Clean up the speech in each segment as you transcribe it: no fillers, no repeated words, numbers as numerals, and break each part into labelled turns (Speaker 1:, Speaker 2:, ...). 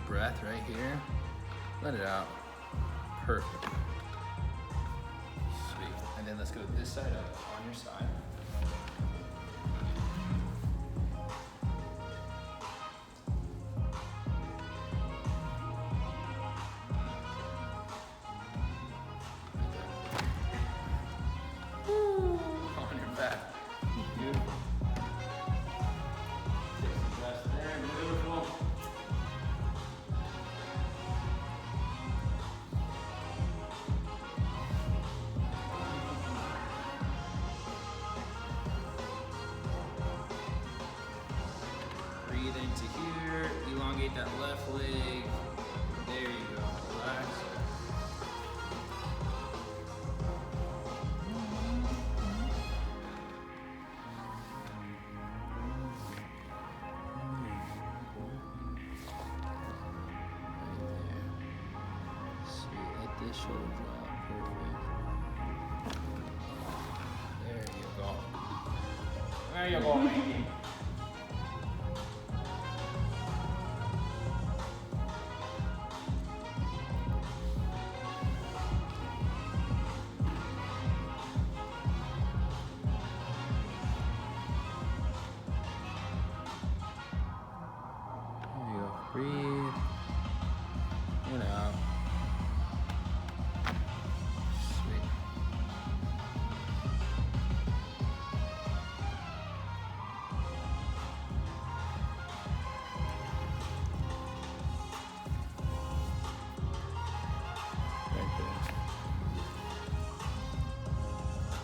Speaker 1: breath right here. Let it out. Perfect. Sweet. And then let's go this side up on your side. On your back. Beautiful. Take some breaths there. Beautiful. Breathe into here. Elongate that left leg. There you go. Relax. This shoulder drop, perfect. There you go. There you go, Mikey. There you go. Breathe. In and out.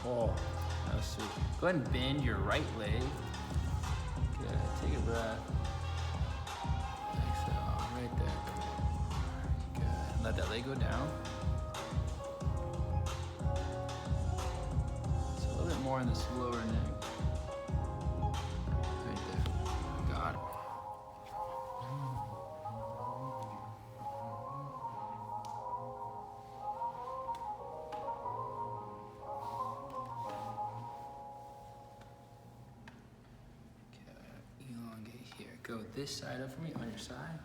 Speaker 1: Oh, that was sweet. Go ahead and bend your right leg. Good. Take a breath. Exhale. Right there. Good. Let that leg go down. It's a little bit more in this lower neck. Right there. Got it. Elongate here. Go this side up for me on your side.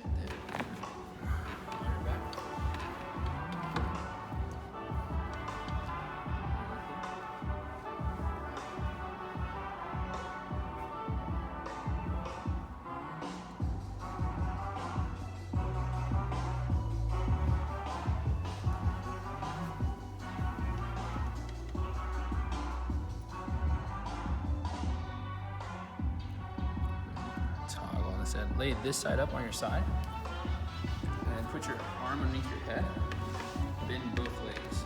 Speaker 1: And then on your back. Toggle on this end. Lay this side up on your side. And put your arm underneath your head. Bend both legs.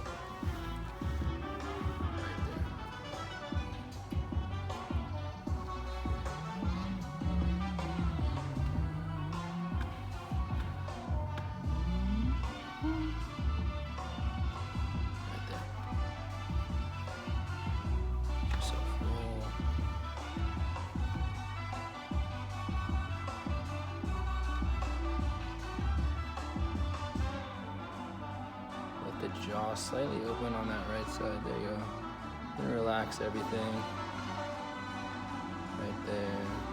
Speaker 1: Right there. Right there. Let yourself roll. Let the jaw slightly open on that right side. There you go. Then relax everything. Right there.